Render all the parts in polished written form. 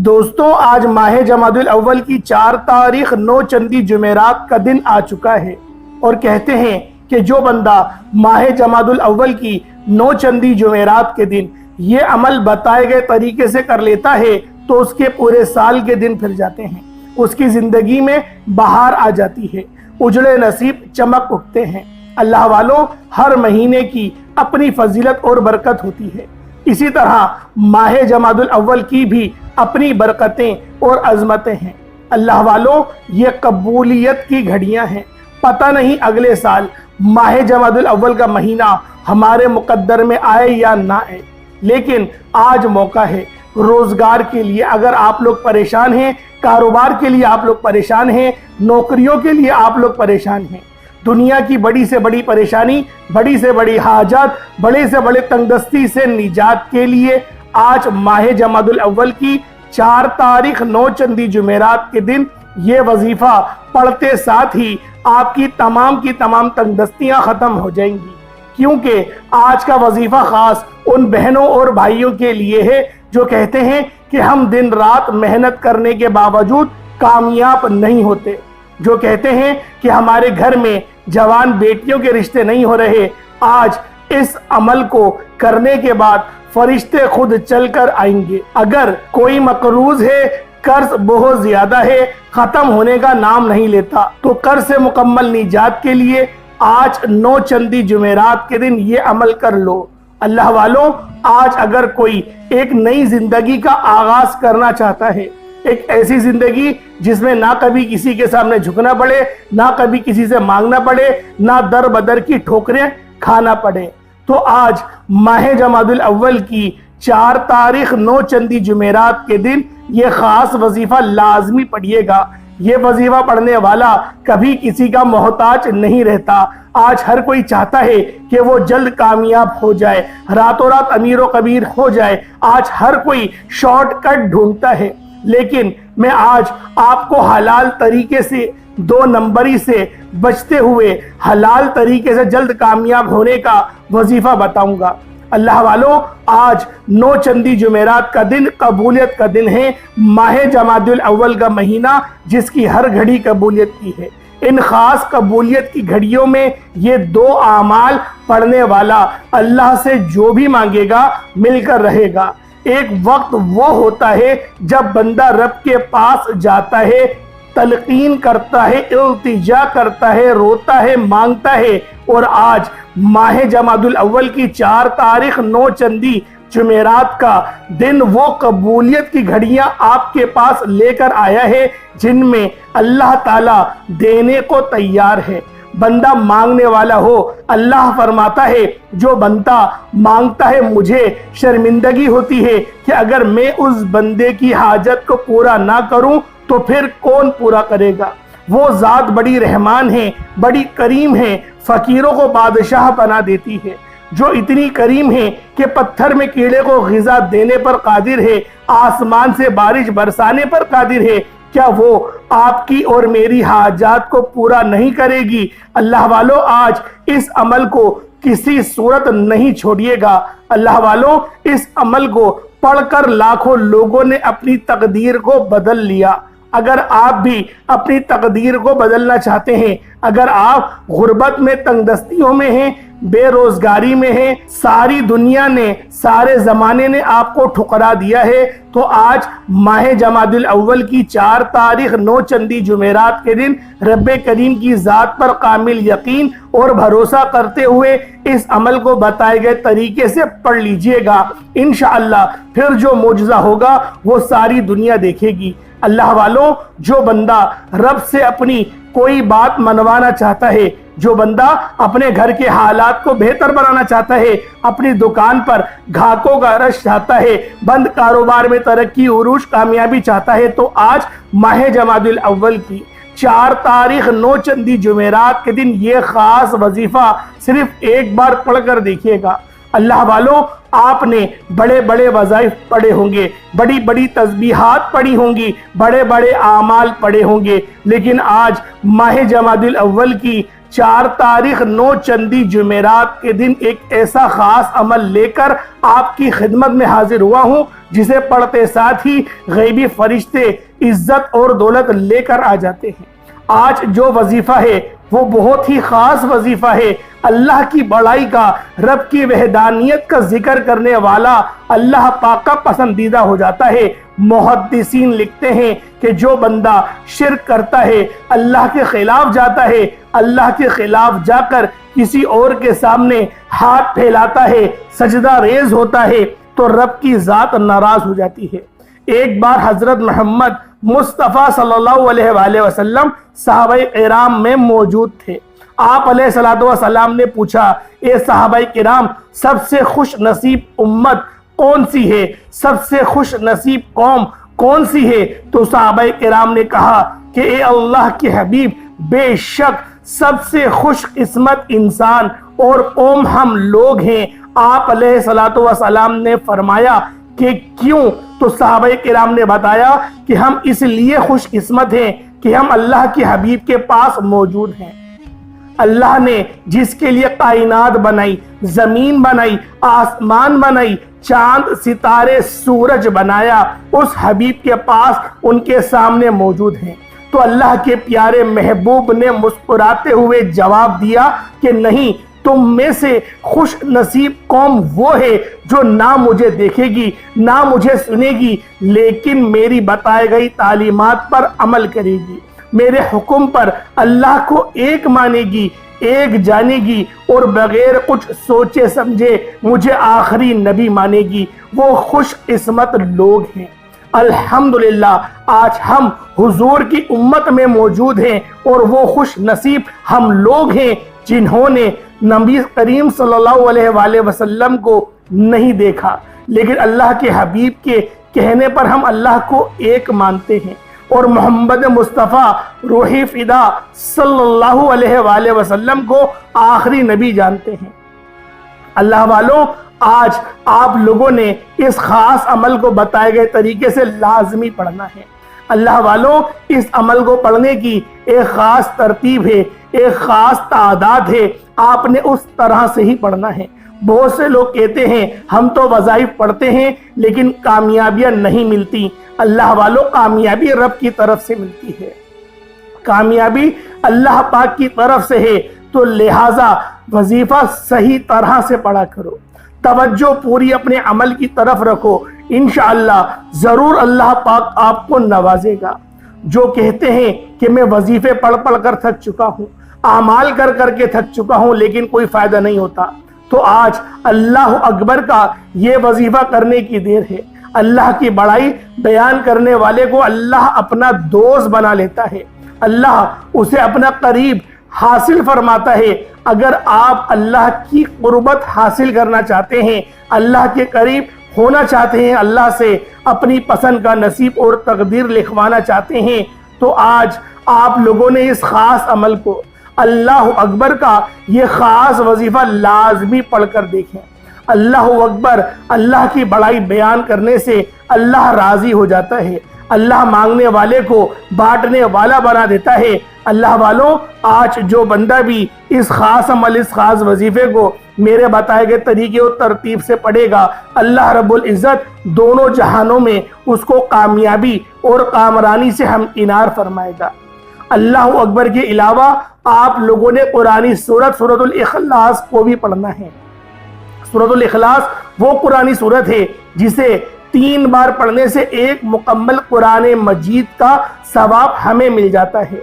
دوستوں آج ماہ جمادی الاول کی 4 تاریخ 9 چندی جمعرات کا دن آ چکا ہے اور کہتے ہیں کہ جو بندہ ماہ جمادی الاول کی 9 چندی جمعرات کے دن یہ عمل بتائے گئے طریقے سے کر لیتا ہے تو اس کے پورے سال کے دن پھر جاتے ہیں، اس کی زندگی میں بہار آ جاتی ہے، اجڑے نصیب چمک اٹھتے ہیں۔ اللہ والوں، ہر مہینے کی اپنی فضیلت اور برکت ہوتی ہے، اسی طرح ماہ جمادی الاول کی بھی اپنی برکتیں اور عظمتیں ہیں۔ اللہ والوں، یہ قبولیت کی گھڑیاں ہیں، پتہ نہیں اگلے سال ماہ جمادی الاول کا مہینہ ہمارے مقدر میں آئے یا نہ آئے، لیکن آج موقع ہے روزگار کے لیے۔ اگر آپ لوگ پریشان ہیں، کاروبار کے لیے آپ لوگ پریشان ہیں، نوکریوں کے لیے آپ لوگ پریشان ہیں، دنیا کی بڑی سے بڑی پریشانی، بڑی سے بڑی حاجات، بڑے سے بڑے تنگ دستی سے نجات کے لیے آج ماہ جمادی الاول کی 4 تاریخ 9 چندی جمعرات کے دن یہ وظیفہ پڑھتے ساتھ ہی آپ کی تمام تنگ دستیاں ختم ہو جائیں گی، کیونکہ آج کا وظیفہ خاص ان بہنوں اور بھائیوں کے لیے ہے جو کہتے ہیں کہ ہم دن رات محنت کرنے کے باوجود کامیاب نہیں ہوتے، جو کہتے ہیں کہ ہمارے گھر میں جوان بیٹیوں کے رشتے نہیں ہو رہے۔ آج اس عمل کو کرنے کے بعد فرشتے خود چل کر آئیں گے۔ اگر کوئی مقروض ہے، قرض بہت زیادہ ہے، ختم ہونے کا نام نہیں لیتا، تو قرض سے مکمل نجات کے لیے آج 9 چندی جمعرات کے دن یہ عمل کر لو۔ اللہ والوں، آج اگر کوئی ایک نئی زندگی کا آغاز کرنا چاہتا ہے، ایک ایسی زندگی جس میں نہ کبھی کسی کے سامنے جھکنا پڑے، نہ کبھی کسی سے مانگنا پڑے، نہ در بدر کی ٹھوکریں کھانا پڑے، تو آج ماہ جمادی الاول کی 4 تاریخ 9 چندی جمعرات کے دن یہ خاص وظیفہ لازمی پڑھیے گا۔ یہ وظیفہ پڑھنے والا کبھی کسی کا محتاج نہیں رہتا۔ آج ہر کوئی چاہتا ہے کہ وہ جلد کامیاب ہو جائے، راتوں رات امیر و کبیر ہو جائے۔ آج ہر کوئی شارٹ کٹ ڈھونڈتا ہے، لیکن میں آج آپ کو حلال طریقے سے 2 نمبری سے بچتے ہوئے حلال طریقے سے جلد کامیاب ہونے کا وظیفہ بتاؤں گا۔ اللہ والوں، آج 9 چندی جمعرات کا دن قبولیت کا دن ہے، ماہ جمادی الاول کا مہینہ جس کی ہر گھڑی قبولیت کی ہے۔ ان خاص قبولیت کی گھڑیوں میں یہ 2 اعمال پڑھنے والا اللہ سے جو بھی مانگے گا مل کر رہے گا۔ ایک وقت وہ ہوتا ہے جب بندہ رب کے پاس جاتا ہے، تلقین کرتا ہے، التجا کرتا ہے، روتا ہے، مانگتا ہے، اور آج ماہ جمادی الاول کی 4 تاریخ 9 چندی جمعرات کا دن وہ قبولیت کی گھڑیاں آپ کے پاس لے کر آیا ہے جن میں اللہ تعالیٰ دینے کو تیار ہے۔ بندہ مانگنے والا ہو، اللہ فرماتا ہے جو بندہ مانگتا ہے مجھے شرمندگی ہوتی ہے کہ اگر میں اس بندے کی حاجت کو پورا نہ کروں تو پھر کون پورا کرے گا۔ وہ ذات بڑی رحمان ہے، بڑی کریم ہے، فقیروں کو بادشاہ بنا دیتی ہے، جو اتنی کریم ہے کہ پتھر میں کیڑے کو غذا دینے پر قادر ہے، آسمان سے بارش برسانے پر قادر ہے، کیا وہ آپ کی اور میری حاجات کو پورا نہیں کرے گی؟ اللہ والوں، آج اس عمل کو کسی صورت نہیں چھوڑیے گا۔ اللہ والوں، اس عمل کو پڑھ کر لاکھوں لوگوں نے اپنی تقدیر کو بدل لیا۔ اگر آپ بھی اپنی تقدیر کو بدلنا چاہتے ہیں، اگر آپ غربت میں، تنگ دستیوں میں ہیں، بے روزگاری میں ہیں، ساری دنیا نے، سارے زمانے نے آپ کو ٹھکرا دیا ہے، تو آج ماہ جمادی الاول کی 4 تاریخ 9 چندی جمعرات کے دن رب کریم کی ذات پر کامل یقین اور بھروسہ کرتے ہوئے اس عمل کو بتائے گئے طریقے سے پڑھ لیجئے گا۔ انشاءاللہ پھر جو معجزہ ہوگا وہ ساری دنیا دیکھے گی۔ اللہ والوں، جو بندہ رب سے اپنی کوئی بات منوانا چاہتا ہے، جو بندہ اپنے گھر کے حالات کو بہتر بنانا چاہتا ہے، اپنی دکان پر گاہکوں کا رش چاہتا ہے، بند کاروبار میں ترقی، عروج، کامیابی چاہتا ہے، تو آج ماہ جمادی الاول کی 4 تاریخ 9 چندی جمعرات کے دن یہ خاص وظیفہ صرف ایک بار پڑھ کر دیکھیے گا۔ اللہ والوں، آپ نے بڑے بڑے وظائف پڑھے ہوں گے، بڑی بڑی تسبیحات پڑھی ہوں گی، بڑے بڑے اعمال پڑھے ہوں گے، لیکن آج ماہ جمادی الاول کی 4 تاریخ 9 چندی جمعرات کے دن ایک ایسا خاص عمل لے کر آپ کی خدمت میں حاضر ہوا ہوں جسے پڑھتے ساتھ ہی غیبی فرشتے عزت اور دولت لے کر آ جاتے ہیں۔ آج جو وظیفہ ہے وہ بہت ہی خاص وظیفہ ہے۔ اللہ کی بڑائی کا، رب کی وحدانیت کا ذکر کرنے والا اللہ پاک کا پسندیدہ ہو جاتا ہے۔ محدثین لکھتے ہیں کہ جو بندہ شرک کرتا ہے، اللہ کے خلاف جاتا ہے، اللہ کے خلاف جا کر کسی اور کے سامنے ہاتھ پھیلاتا ہے، سجدہ ریز ہوتا ہے، تو رب کی ذات ناراض ہو جاتی ہے۔ ایک بار حضرت محمد مصطفیٰ صلی اللہ علیہ وآلہ وسلم صحابہ کرام میں موجود تھے۔ آپ علیہ السلام نے پوچھا، اے صحابہ کرام، سب سے خوش نصیب امت کون سی ہے؟ سب سے خوش نصیب قوم کون سی ہے؟ تو صحابہ کرام نے کہا کہ اے اللہ کے حبیب، بے شک سب سے خوش قسمت انسان اور قوم ہم لوگ ہیں۔ آپ علیہ السلام نے فرمایا کہ کیوں؟ تو صحابہ کرام نے بتایا کہ ہم اس لیے خوش قسمت ہیں کہ ہم اللہ کے حبیب کے پاس موجود ہیں۔ اللہ نے جس کے لیے کائنات بنائی، زمین بنائی، آسمان بنائی، چاند، ستارے، سورج بنایا، اس حبیب کے پاس ان کے سامنے موجود ہیں۔ تو اللہ کے پیارے محبوب نے مسکراتے ہوئے جواب دیا کہ نہیں، تم میں سے خوش نصیب قوم وہ ہے جو نہ مجھے دیکھے گی، نہ مجھے سنے گی، لیکن میری بتائی گئی تعلیمات پر عمل کرے گی، میرے حکم پر اللہ کو ایک مانے گی، ایک جانے گی، اور بغیر کچھ سوچے سمجھے مجھے آخری نبی مانے گی۔ وہ خوش قسمت لوگ ہیں۔ الحمدللہ آج ہم حضور کی امت میں موجود ہیں، اور وہ خوش نصیب ہم لوگ ہیں جنہوں نے نبی کریم صلی اللہ علیہ وآلہ وسلم کو نہیں دیکھا، لیکن اللہ کے حبیب کے کہنے پر ہم اللہ کو ایک مانتے ہیں، اور محمد مصطفیٰ روحی فدا صلی اللہ علیہ وآلہ وسلم کو آخری نبی جانتے ہیں۔ اللہ والوں، آج آپ لوگوں نے اس خاص عمل کو بتائے گئے طریقے سے لازمی پڑھنا ہے۔ اللہ والوں، اس عمل کو پڑھنے کی ایک خاص ترتیب ہے، ایک خاص تعداد ہے، آپ نے اس طرح سے ہی پڑھنا ہے۔ بہت سے لوگ کہتے ہیں ہم تو وظائف پڑھتے ہیں لیکن کامیابیاں نہیں ملتی۔ اللہ والوں، کامیابی رب کی طرف سے ملتی ہے، کامیابی اللہ پاک کی طرف سے ہے، تو لہٰذا وظیفہ صحیح طرح سے پڑھا کرو، توجہ پوری اپنے عمل کی طرف رکھو، انشاءاللہ ضرور اللہ پاک آپ کو نوازے گا۔ جو کہتے ہیں کہ میں وظیفے پڑھ پڑھ کر تھک چکا ہوں، اعمال کر کر کے تھک چکا ہوں، لیکن کوئی فائدہ نہیں ہوتا، تو آج اللہ اکبر کا یہ وظیفہ کرنے کی دیر ہے۔ اللہ کی بڑائی بیان کرنے والے کو اللہ اپنا دوست بنا لیتا ہے، اللہ اسے اپنا قریب حاصل فرماتا ہے۔ اگر آپ اللہ کی قربت حاصل کرنا چاہتے ہیں، اللہ کے قریب ہونا چاہتے ہیں، اللہ سے اپنی پسند کا نصیب اور تقدیر لکھوانا چاہتے ہیں، تو آج آپ لوگوں نے اس خاص عمل کو، اللہ اکبر کا یہ خاص وظیفہ لازمی پڑھ کر دیکھیں۔ اللہ اکبر، اللہ کی بڑائی بیان کرنے سے اللہ راضی ہو جاتا ہے، اللہ مانگنے والے کو بانٹنے والا بنا دیتا ہے۔ اللہ والوں، آج جو بندہ بھی اس خاص عمل، اس خاص وظیفے کو میرے بتائے گئے طریقے اور ترتیب سے پڑھے گا، اللہ رب العزت دونوں جہانوں میں اس کو کامیابی اور کامرانی سے ہمکنار فرمائے گا۔ اللہ اکبر کے علاوہ آپ لوگوں نے قرآنی سورت الاخلاص کو بھی پڑھنا ہے۔ سورت الاخلاص وہ قرآنی سورت ہے جسے 3 بار پڑھنے سے ایک مکمل قرآن مجید کا ثواب ہمیں مل جاتا ہے۔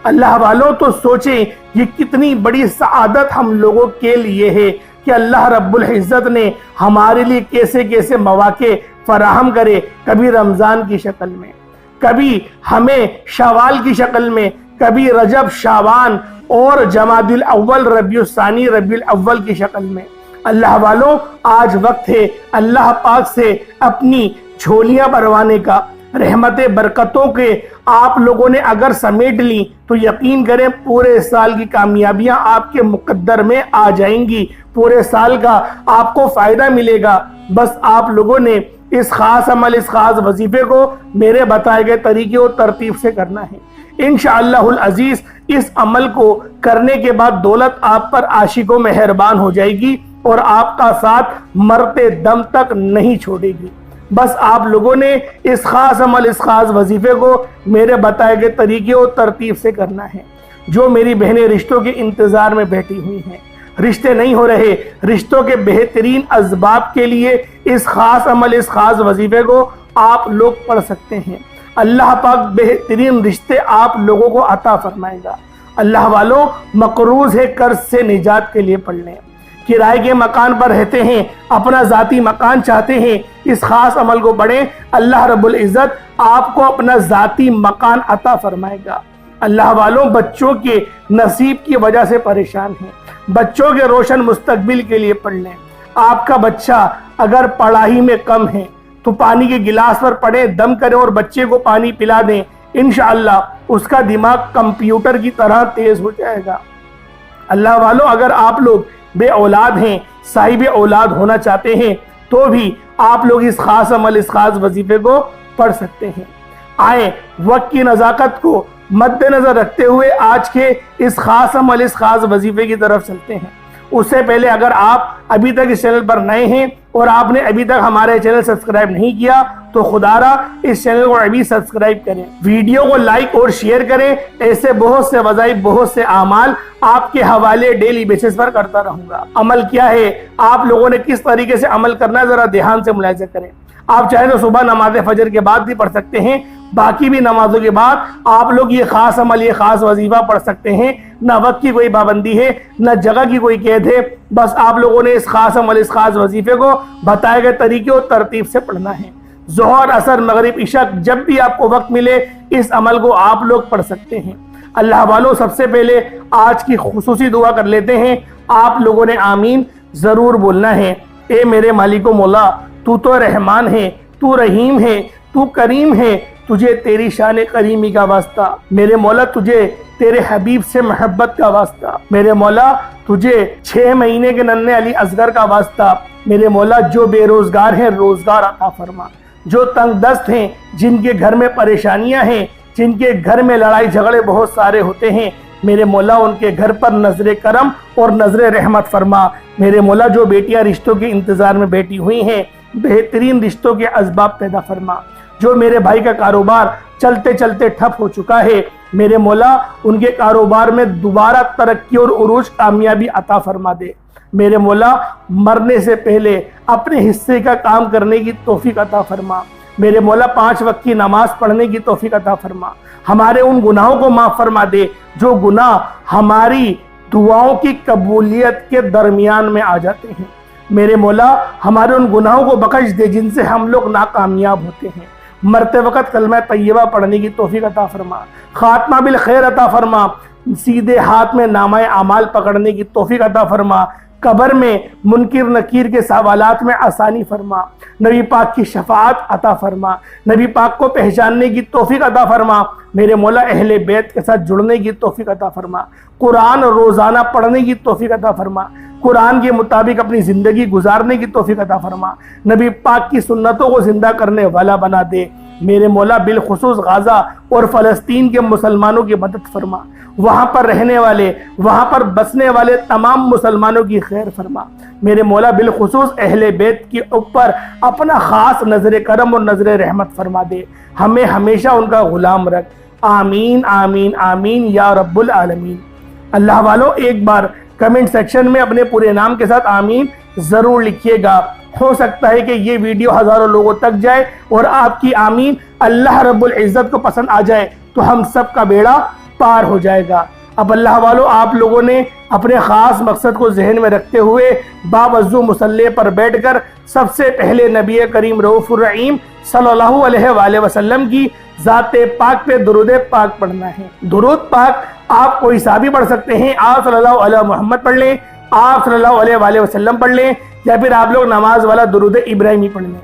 اللہ والوں، تو سوچیں یہ کتنی بڑی سعادت ہم لوگوں کے لیے ہے کہ اللہ رب العزت نے ہمارے لیے کیسے کیسے مواقع فراہم کرے، کبھی رمضان کی شکل میں، کبھی ہمیں شوال کی شکل میں، کبھی رجب، شعبان اور جمادی الاول، ربیع الثانی، ربیع الاول کی شکل میں۔ اللہ والوں، آج وقت ہے اللہ پاک سے اپنی جھولیاں بھروانے کا۔ رحمت برکتوں کے آپ لوگوں نے اگر سمیٹ لی تو یقین کریں پورے سال کی کامیابیاں آپ کے مقدر میں آ جائیں گی، پورے سال کا آپ کو فائدہ ملے گا۔ بس آپ لوگوں نے اس خاص عمل، اس خاص وظیفے کو میرے بتائے گئے طریقے اور ترتیب سے کرنا ہے۔ انشاءاللہ العزیز اس عمل کو کرنے کے بعد دولت آپ پر عاشق و مہربان ہو جائے گی اور آپ کا ساتھ مرتے دم تک نہیں چھوڑے گی۔ بس آپ لوگوں نے اس خاص عمل، اس خاص وظیفے کو میرے بتائے گئے طریقے اور ترتیب سے کرنا ہے۔ جو میری بہنیں رشتوں کے انتظار میں بیٹھی ہوئی ہیں، رشتے نہیں ہو رہے، رشتوں کے بہترین اسباب کے لیے اس خاص عمل، اس خاص وظیفے کو آپ لوگ پڑھ سکتے ہیں۔ اللہ پاک بہترین رشتے آپ لوگوں کو عطا فرمائے گا۔ اللہ والوں، مقروض ہے قرض سے نجات کے لیے پڑھ لیں۔ کرائے کے مکان پر رہتے ہیں، اپنا ذاتی مکان چاہتے ہیں، اس خاص عمل کو پڑھیں، اللہ رب العزت آپ کو اپنا ذاتی مکان عطا فرمائے گا۔ اللہ والوں، بچوں کے نصیب کی وجہ سے پریشان ہیں، بچوں کے روشن مستقبل کے لیے پڑھ لیں۔ آپ کا بچہ اگر پڑھائی میں کم ہے تو پانی کے گلاس پر پڑھیں، دم کریں اور بچے کو پانی پلا دیں، انشاءاللہ اس کا دماغ کمپیوٹر کی طرح تیز ہو جائے گا۔ اللہ والوں، اگر آپ لوگ بے اولاد ہیں، صاحب اولاد ہونا چاہتے ہیں تو بھی آپ لوگ اس خاص عمل، اس خاص وظیفے کو پڑھ سکتے ہیں۔ آئیں وقت کی نزاکت کو مد نظر رکھتے ہوئے آج کے اس خاص عمل، اس خاص وظیفے کی طرف چلتے ہیں۔ اس سے پہلے اگر آپ ابھی تک اس چینل پر نئے ہیں اور آپ نے ابھی تک ہمارے چینل سبسکرائب نہیں کیا تو خدا را اس چینل کو ابھی سبسکرائب کریں، ویڈیو کو لائک اور شیئر کریں۔ ایسے بہت سے وظائف، بہت سے اعمال آپ کے حوالے ڈیلی بیسس پر کرتا رہوں گا۔ عمل کیا ہے، آپ لوگوں نے کس طریقے سے عمل کرنا ہے، ذرا دھیان سے ملاحظہ کریں۔ آپ چاہیں تو صبح نماز فجر کے بعد بھی پڑھ سکتے ہیں، باقی بھی نمازوں کے بعد آپ لوگ یہ خاص عمل، یہ خاص وظیفہ پڑھ سکتے ہیں۔ نہ وقت کی کوئی پابندی ہے، نہ جگہ کی کوئی قید ہے، بس آپ لوگوں نے اس خاص عمل، اس خاص وظیفے کو بتائے گئے طریقے اور ترتیب سے پڑھنا ہے۔ ظہر، عصر، مغرب، عشاء جب بھی آپ کو وقت ملے اس عمل کو آپ لوگ پڑھ سکتے ہیں۔ اللہ والوں، سب سے پہلے آج کی خصوصی دعا کر لیتے ہیں۔ آپ لوگوں نے آمین ضرور بولنا ہے۔ اے میرے مالک و مولا، تو تو رحمان ہے، تو رحیم ہے، تو کریم ہے، تجھے تیری شان کریمی کا واسطہ، میرے مولا تجھے تیرے حبیب سے محبت کا واسطہ، میرے مولا تجھے 6 مہینے کے ننھے علی اصغر کا واسطہ، میرے مولا جو بے روزگار ہیں روزگار عطا فرما، جو تنگ دست ہیں، جن کے گھر میں پریشانیاں ہیں، جن کے گھر میں لڑائی جھگڑے بہت سارے ہوتے ہیں، میرے مولا ان کے گھر پر نظر کرم اور نظر رحمت فرما۔ میرے مولا جو بیٹیاں رشتوں کے انتظار میں بیٹھی ہوئی ہیں، بہترین رشتوں کے اسباب پیدا فرما۔ جو میرے بھائی کا کاروبار چلتے چلتے ٹھپ ہو چکا ہے، میرے مولا ان کے کاروبار میں دوبارہ ترقی اور عروج، کامیابی عطا فرما دے۔ میرے مولا مرنے سے پہلے اپنے حصے کا کام کرنے کی توفیق عطا فرما۔ میرے مولا 5 وقت کی نماز پڑھنے کی توفیق عطا فرما۔ ہمارے ان گناہوں کو معاف فرما دے جو گناہ ہماری دعاؤں کی قبولیت کے درمیان میں آ جاتے ہیں۔ میرے مولا ہمارے ان گناہوں کو بخش دے جن سے ہم لوگ ناکامیاب ہوتے ہیں۔ مرتے وقت کلمہ طیبہ پڑھنے کی توفیق عطا فرما، خاتمہ بالخیر عطا فرما، سیدھے ہاتھ میں نامہ اعمال پکڑنے کی توفیق عطا فرما، قبر میں منکر نکیر کے سوالات میں آسانی فرما، نبی پاک کی شفاعت عطا فرما، نبی پاک کو پہچاننے کی توفیق عطا فرما۔ میرے مولا اہل بیت کے ساتھ جڑنے کی توفیق عطا فرما، قرآن روزانہ پڑھنے کی توفیق عطا فرما، قرآن کے مطابق اپنی زندگی گزارنے کی توفیق عطا فرما، نبی پاک کی سنتوں کو زندہ کرنے والا بنا دے۔ میرے مولا بالخصوص غزہ اور فلسطین کے مسلمانوں کی مدد فرما، وہاں پر رہنے والے، وہاں پر بسنے والے تمام مسلمانوں کی خیر فرما۔ میرے مولا بالخصوص اہل بیت کے اوپر اپنا خاص نظر کرم اور نظر رحمت فرما دے، ہمیں ہمیشہ ان کا غلام رکھ۔ آمین آمین آمین یا رب العالمین۔ اللہ والوں، ایک بار کمنٹ سیکشن میں اپنے پورے نام کے ساتھ آمین ضرور لکھیے گا۔ ہو سکتا ہے کہ یہ ویڈیو ہزاروں لوگوں تک جائے اور آپ کی آمین اللہ رب العزت کو پسند آ جائے تو ہم سب کا بیڑا پار ہو جائے گا۔ اب اللہ والوں، آپ لوگوں نے اپنے خاص مقصد کو ذہن میں رکھتے ہوئے باوضو مصلی پر بیٹھ کر سب سے پہلے نبی کریم رؤوف الرحیم صلی اللہ علیہ وآلہ وسلم کی ذات پاک پہ درود پاک پڑھنا ہے۔ درود پاک آپ کوئی سا بھی پڑھ سکتے ہیں، آپ صلی اللہ علیہ محمد پڑھ لیں، آپ صلی اللہ علیہ وآلہ وسلم پڑھ لیں، یا پھر آپ لوگ نماز والا درود ابراہیمی پڑھ لیں۔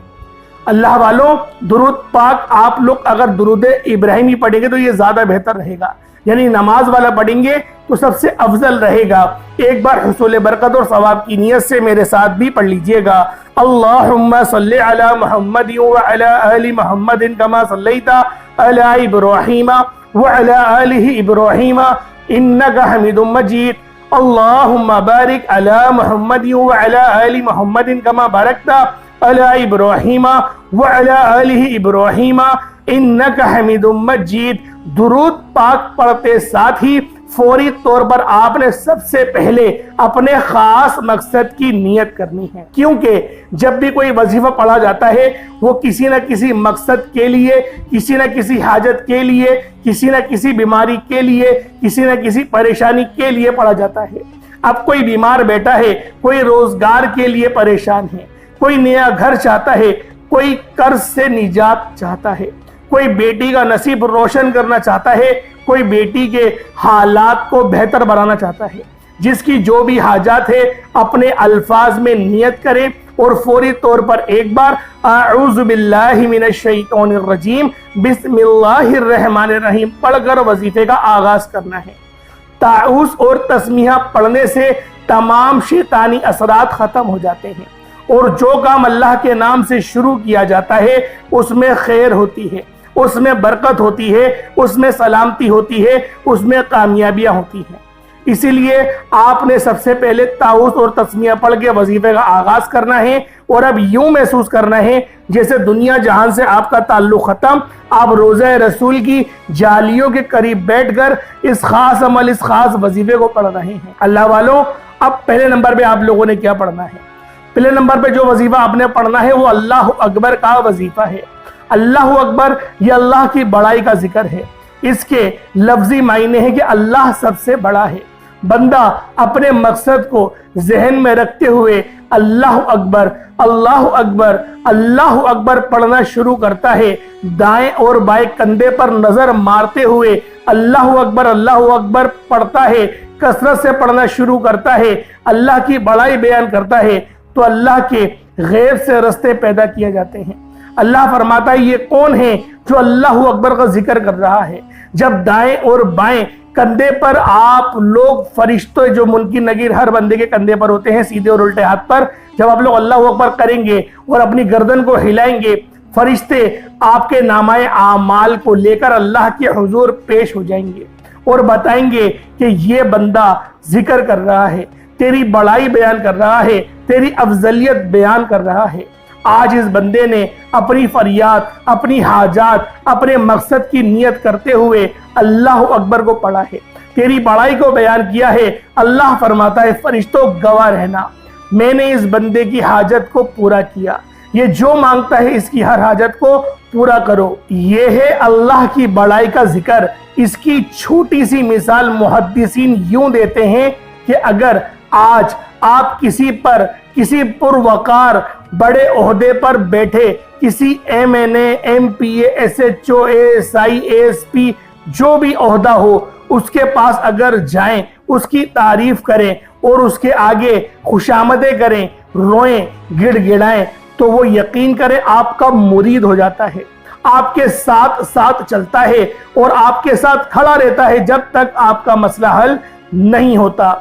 اللہ والوں، درود پاک آپ لوگ اگر درود ابراہیمی پڑھیں گے تو یہ زیادہ بہتر رہے گا، یعنی نماز والا پڑھیں گے تو سب سے افضل رہے گا۔ ایک بار حصول برکت اور ثواب کی نیت سے میرے ساتھ بھی پڑھ لیجئے گا۔ اللہم صلی علی محمد وعلی آل محمد کما صلیت علی ابراہیم وعلى آل إبراهيم إنك حميد مجيد اللهم بارك على محمد وعلى آل محمد كما باركت على إبراهيم وعلى آل إبراهيم إنك حميد مجيد۔ درود پاک پڑھتے ساتھ ہی فوری طور پر آپ نے سب سے پہلے اپنے خاص مقصد کی نیت کرنی ہے، کیونکہ جب بھی کوئی وظیفہ پڑھا جاتا ہے وہ کسی نہ کسی مقصد کے لیے، کسی نہ کسی حاجت کے لیے، کسی نہ کسی بیماری کے لیے، کسی نہ کسی پریشانی کے لیے پڑھا جاتا ہے۔ اب کوئی بیمار بیٹا ہے، کوئی روزگار کے لیے پریشان ہے، کوئی نیا گھر چاہتا ہے، کوئی قرض سے نجات چاہتا ہے، کوئی بیٹی کا نصیب روشن کرنا چاہتا ہے، کوئی بیٹی کے حالات کو بہتر بنانا چاہتا ہے۔ جس کی جو بھی حاجات ہے اپنے الفاظ میں نیت کرے اور فوری طور پر ایک بار اعوذ باللہ من الشیطان الرجیم بسم اللہ الرحمن الرحیم پڑھ کر وظیفے کا آغاز کرنا ہے۔ تعوذ اور تسمیہ پڑھنے سے تمام شیطانی اثرات ختم ہو جاتے ہیں، اور جو کام اللہ کے نام سے شروع کیا جاتا ہے اس میں خیر ہوتی ہے، اس میں برکت ہوتی ہے، اس میں سلامتی ہوتی ہے، اس میں کامیابیاں ہوتی ہیں۔ اسی لیے آپ نے سب سے پہلے تعوذ اور تسمیہ پڑھ کے وظیفے کا آغاز کرنا ہے، اور اب یوں محسوس کرنا ہے جیسے دنیا جہان سے آپ کا تعلق ختم، آپ روضہ رسول کی جالیوں کے قریب بیٹھ کر اس خاص عمل، اس خاص وظیفے کو پڑھ رہے ہیں۔ اللہ والوں، اب پہلے نمبر پہ آپ لوگوں نے کیا پڑھنا ہے؟ پہلے نمبر پہ جو وظیفہ آپ نے پڑھنا ہے وہ اللہ اکبر کا وظیفہ ہے۔ اللہ اکبر یہ اللہ کی بڑائی کا ذکر ہے، اس کے لفظی معنی ہے کہ اللہ سب سے بڑا ہے۔ بندہ اپنے مقصد کو ذہن میں رکھتے ہوئے اللہ اکبر اللہ اکبر اللہ اکبر پڑھنا شروع کرتا ہے، دائیں اور بائیں کندھے پر نظر مارتے ہوئے اللہ اکبر پڑھتا ہے، کثرت سے پڑھنا شروع کرتا ہے، اللہ کی بڑائی بیان کرتا ہے، تو اللہ کے غیب سے رستے پیدا کیے جاتے ہیں۔ اللہ فرماتا ہے یہ کون ہے جو اللہ اکبر کا ذکر کر رہا ہے؟ جب دائیں اور بائیں کندھے پر آپ لوگ فرشتے جو منکر نکیر ہر بندے کے کندھے پر ہوتے ہیں، سیدھے اور الٹے ہاتھ پر، جب آپ لوگ اللہ اکبر کریں گے اور اپنی گردن کو ہلائیں گے، فرشتے آپ کے نامہ اعمال کو لے کر اللہ کے حضور پیش ہو جائیں گے اور بتائیں گے کہ یہ بندہ ذکر کر رہا ہے، تیری بڑائی بیان کر رہا ہے، تیری افضلیت بیان کر رہا ہے۔ آج اس بندے نے اپنی فریاد، اپنی حاجات، اپنے مقصد کی نیت کرتے ہوئے اللہ اکبر کو پڑھا ہے، تیری بڑائی کو بیان کیا ہے۔ اللہ فرماتا ہے فرشتوں گواہ رہنا، میں نے اس بندے کی حاجت کو پورا کیا، یہ جو مانگتا ہے اس کی ہر حاجت کو پورا کرو۔ یہ ہے اللہ کی بڑائی کا ذکر۔ اس کی چھوٹی سی مثال محدثین یوں دیتے ہیں کہ اگر آج آپ کسی پروقار بڑے عہدے پر بیٹھے کسی MNA MPA SHO ASI ASP جو بھی عہدہ ہو اس کے پاس اگر جائیں، اس کی تعریف کریں اور اس کے آگے خوشامدیں کریں، روئیں، گڑ گڑائیں، تو وہ یقین کریں آپ کا مرید ہو جاتا ہے، آپ کے ساتھ ساتھ چلتا ہے اور آپ کے ساتھ کھڑا رہتا ہے جب تک آپ کا مسئلہ حل نہیں ہوتا۔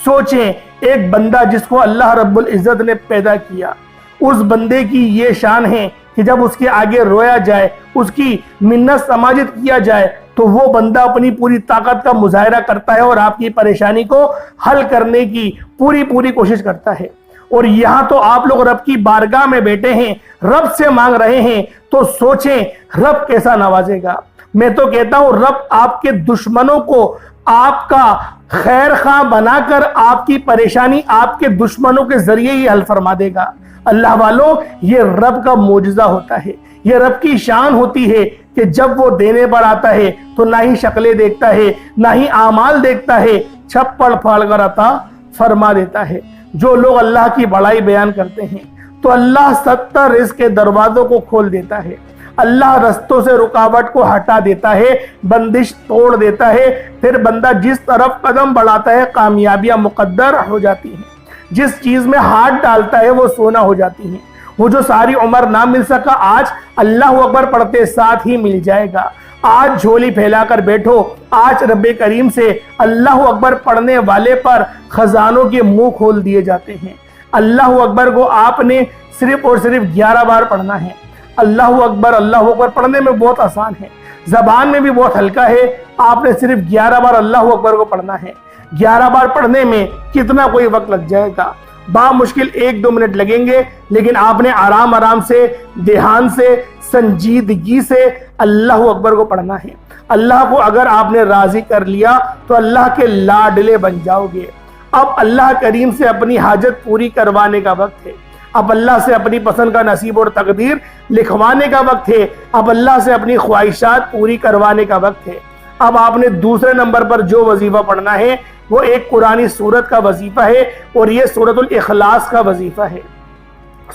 سوچیں ایک بندہ جس کو اللہ رب العزت نے پیدا کیا، اس بندے کی یہ شان ہے کہ جب اس کے آگے رویا جائے، اس کی منت سماجت کیا جائے تو وہ بندہ اپنی پوری طاقت کا مظاہرہ کرتا ہے اور آپ کی پریشانی کو حل کرنے کی پوری کوشش کرتا ہے۔ اور یہاں تو آپ لوگ رب کی بارگاہ میں بیٹھے ہیں، رب سے مانگ رہے ہیں، تو سوچیں رب کیسا نوازے گا۔ میں تو کہتا ہوں رب آپ کے دشمنوں کو آپ کا خیر خواہ بنا کر آپ کی پریشانی آپ کے دشمنوں کے ذریعے ہی حل فرما دے گا۔ اللہ والوں، یہ رب کا معجزہ ہوتا ہے، یہ رب کی شان ہوتی ہے کہ جب وہ دینے پر آتا ہے تو نہ ہی شکلیں دیکھتا ہے، نہ ہی اعمال دیکھتا ہے، چھپڑ پھاڑ کر عطا فرما دیتا ہے۔ جو لوگ اللہ کی بڑائی بیان کرتے ہیں تو اللہ 70 رزق کے دروازوں کو کھول دیتا ہے، اللہ رستوں سے رکاوٹ کو ہٹا دیتا ہے، بندش توڑ دیتا ہے، پھر بندہ جس طرف قدم بڑھاتا ہے کامیابیاں مقدر ہو جاتی ہیں، جس چیز میں ہاتھ ڈالتا ہے وہ سونا ہو جاتی ہیں۔ وہ جو ساری عمر نہ مل سکا آج اللہ اکبر پڑھتے ساتھ ہی مل جائے گا۔ آج جھولی پھیلا کر بیٹھو، آج رب کریم سے اللہ اکبر پڑھنے والے پر خزانوں کے منہ کھول دیے جاتے ہیں۔ اللہ اکبر کو آپ نے صرف اور صرف 11 بار پڑھنا ہے۔ اللہ اکبر پڑھنے میں بہت آسان ہے، زبان میں بھی بہت ہلکا ہے. آپ نے صرف 11 بار اللہ اکبر کو پڑھنا ہے. 11 بار پڑھنے میں کتنا کوئی وقت لگ جائے گا؟ بامشکل 1-2 منٹ لگیں گے، لیکن آپ نے آرام آرام سے، دھیان سے، سنجیدگی سے اللہ اکبر کو پڑھنا ہے. اللہ کو اگر آپ نے راضی کر لیا تو اللہ کے لاڈلے بن جاؤ گے. اب اللہ کریم سے اپنی حاجت پوری کروانے کا وقت ہے. اب اللہ سے اپنی پسند کا نصیب اور تقدیر لکھوانے کا وقت ہے. اب اللہ سے اپنی خواہشات پوری کروانے کا وقت ہے. اب آپ نے دوسرے نمبر پر جو وظیفہ پڑھنا ہے وہ ایک قرآنی سورت کا وظیفہ ہے، اور یہ سورۃ الاخلاص کا وظیفہ ہے.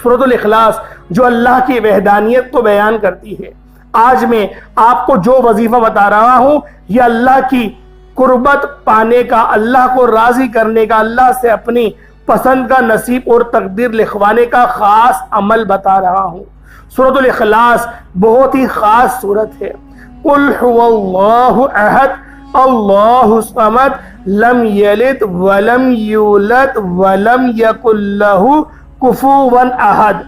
سورۃ الاخلاص جو اللہ کی وحدانیت کو بیان کرتی ہے. آج میں آپ کو جو وظیفہ بتا رہا ہوں یہ اللہ کی قربت پانے کا، اللہ کو راضی کرنے کا، اللہ سے اپنی پسند کا نصیب اور تقدیر لکھوانے کا خاص عمل بتا رہا ہوں. سورۃ الاخلاص بہت ہی خاص سورت ہے. قل هو اللہ احد اللہ الصمد لم یلد ولم یولد ولم یکن لہ کفوا احد.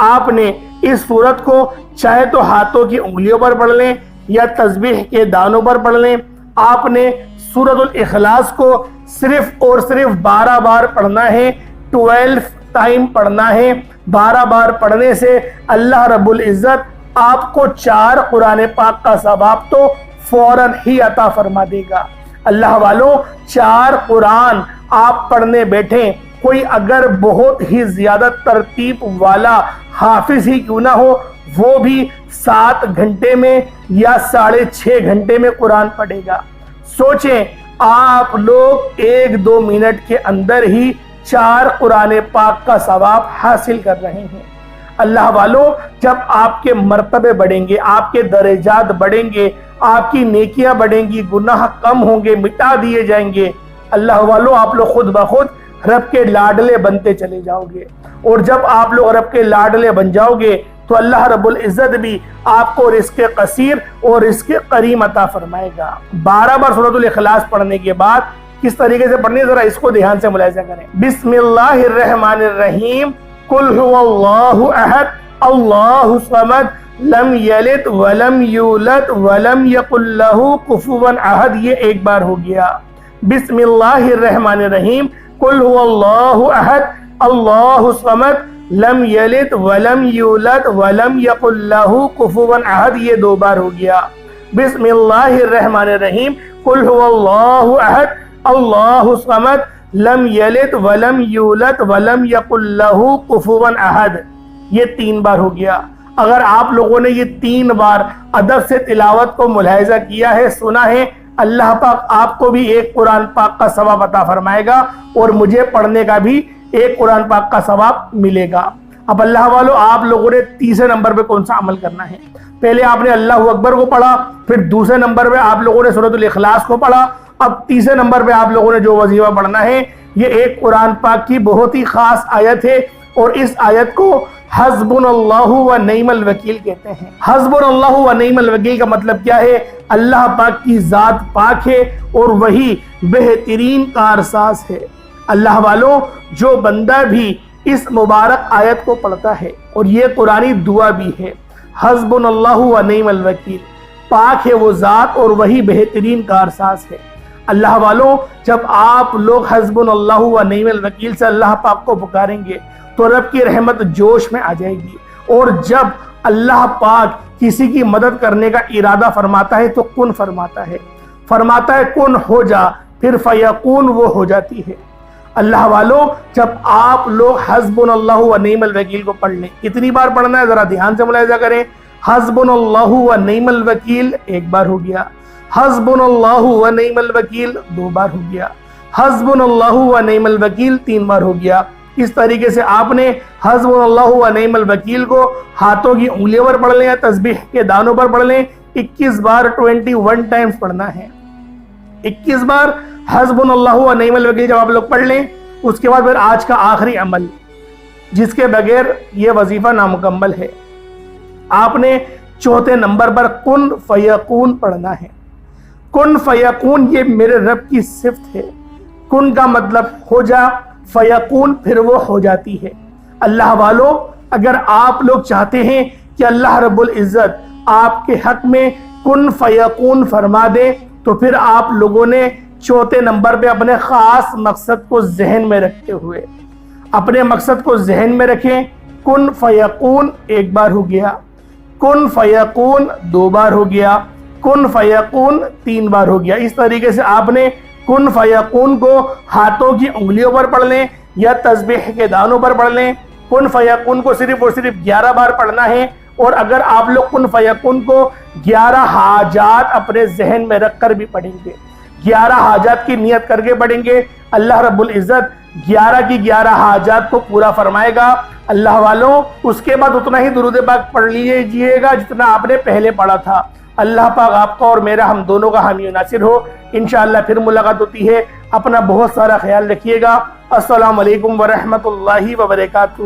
آپ نے اس سورت کو چاہے تو ہاتھوں کی انگلیوں پر پڑھ لیں یا تسبیح کے دانوں پر پڑھ لیں. آپ نے سورۃ الاخلاص کو صرف اور صرف 12 بار پڑھنا ہے. 12 ٹائم پڑھنا ہے. 12 بار پڑھنے سے اللہ رب العزت آپ کو 4 قرآن پاک کا ثواب تو فوراً ہی عطا فرما دے گا. اللہ والوں، 4 قرآن آپ پڑھنے بیٹھیں، کوئی اگر بہت ہی زیادہ ترتیب والا حافظ ہی کیوں نہ ہو، وہ بھی 7 گھنٹے میں یا 6.5 گھنٹے میں قرآن پڑھے گا. سوچیں، آپ لوگ 1-2 منٹ کے اندر ہی 4 قرآن پاک کا ثواب حاصل کر رہے ہیں. اللہ والوں، جب آپ کے مرتبے بڑھیں گے، آپ کے درجات بڑھیں گے، آپ کی نیکیاں بڑھیں گی، گناہ کم ہوں گے، مٹا دیے جائیں گے. اللہ والوں، آپ لوگ خود بخود رب کے لاڈلے بنتے چلے جاؤ گے. اور جب آپ لوگ رب کے لاڈلے بن جاؤ گے تو اللہ رب العزت بھی آپ کو رزق قصیر اور رزق کریم عطا فرمائے گا. 12 بار سورۃ الاخلاص پڑھنے کے بعد کس طریقے سے پڑھنی ہے، ذرا اس کو دھیان سے ملاحظہ کریں. بسم اللہ الرحمن الرحیم. قل هو اللہ احد اللہ الصمد لم یلد ولم یولد ولم یکن لہ کفوا احد. یہ ایک بار ہو گیا. بسم اللہ الرحمن الرحیم. قل هو اللہ احد اللہ الصمد لم یلد ولم یولد ولم یکن لہ کفوا احد. یہ 2 بار ہو گیا. بسم اللہ الرحمن الرحیم. قل هو اللہ احد اللہ الصمد لم یلد ولم یولد ولم یکن لہ کفوا احد. یہ 3 بار ہو گیا. اگر آپ لوگوں نے یہ 3 بار ادب سے تلاوت کو ملاحظہ کیا ہے، سنا ہے، اللہ پاک آپ کو بھی ایک قرآن پاک کا ثواب عطا فرمائے گا اور مجھے پڑھنے کا بھی ایک قرآن پاک کا ثواب ملے گا. اب اللہ والوں، آپ لوگوں نے تیسرے نمبر پہ کون سا عمل کرنا ہے؟ پہلے آپ نے اللہ اکبر کو پڑھا، پھر دوسرے نمبر پہ آپ لوگوں نے سورۃ الاخلاص کو پڑھا. اب تیسرے نمبر پہ آپ لوگوں نے جو وظیفہ پڑھنا ہے یہ ایک قرآن پاک کی بہت ہی خاص آیت ہے، اور اس آیت کو حسبنا اللہ و نعم الوکیل کہتے ہیں. حسبنا اللہ و نعم الوکیل کا مطلب کیا ہے؟ اللہ پاک کی ذات پاک ہے اور وہی بہترین کارساز ہے. اللہ والوں، جو بندہ بھی اس مبارک آیت کو پڑھتا ہے، اور یہ قرآنی دعا بھی ہے، حسبنا اللہ و نعم الوکیل، پاک ہے وہ ذات اور وہی بہترین کارساز ہے. اللہ والوں، جب آپ لوگ حسبنا اللہ و نعم الوکیل سے اللہ پاک کو پکاریں گے تو رب کی رحمت جوش میں آ جائے گی. اور جب اللہ پاک کسی کی مدد کرنے کا ارادہ فرماتا ہے تو کن فرماتا ہے کن ہو جا، پھر فیکون وہ ہو جاتی ہے. اللہ والوں، جب آپ لوگ حسبنا اللہ و نعم الوکیل کو پڑھ لیں، کتنی بار پڑھنا ہے ذرا دھیان سے ملاحظہ کریں. حسبنا اللہ و نعم الوکیل 1 بار ہو گیا. حسبنا اللہ و نعم الوکیل 2 بار ہو گیا. حسبنا اللہ و نعم الوکیل 3 بار ہو گیا. اس طریقے سے آپ نے حسبنا اللہ و نعم الوکیل کو ہاتھوں کی انگلیوں پر پڑھ لیں یا تسبیح کے دانوں پر پڑھ لیں. 21 بار 21 ٹائمز پڑھنا ہے. 21 بار حسبنا اللہ و نعم الوکیل جب آپ لوگ پڑھ لیں، اس کے بعد پھر آج کا آخری عمل جس کے بغیر یہ وظیفہ نامکمل ہے، آپ نے 4تھے نمبر پر کن فیکون پڑھنا ہے. کن فیکون یہ میرے رب کی صفت ہے. کن کا مطلب ہو جا، فیکون پھر وہ ہو جاتی ہے. اللہ والوں، اگر آپ لوگ چاہتے ہیں کہ اللہ رب العزت آپ کے حق میں کن فیکون فرما دیں تو پھر آپ لوگوں نے چوتھے نمبر پہ اپنے خاص مقصد کو ذہن میں رکھتے ہوئے اپنے مقصد کو ذہن میں رکھیں. کن فیکون ایک بار ہو گیا, کن فیکون دو بار ہو گیا, کن فیکون تین بار ہو گیا. اس طریقے سے آپ نے کن فیکون کو ہاتھوں کی انگلیوں پر پڑھ لیں یا تسبیح کے دانوں پر پڑھ لیں. کن فیکون کو صرف اور صرف 11 بار پڑھنا ہے. اور اگر آپ لوگ کن فیکون کو 11 حاجات اپنے ذہن میں رکھ کر بھی پڑھیں گے, 11 حاجات کی نیت کر کے پڑھیں گے, اللہ رب العزت 11 کی 11 حاجات کو پورا فرمائے گا. اللہ والوں, اس کے بعد اتنا ہی درود پاک پڑھ لیجئے گا جتنا آپ نے پہلے پڑھا تھا. اللہ پاک آپ کا اور میرا ہم دونوں کا حامی و ناصر ہو. انشاءاللہ پھر ملاقات ہوتی ہے. اپنا بہت سارا خیال رکھیے گا. السلام علیکم ورحمۃ اللہ وبرکاتہ.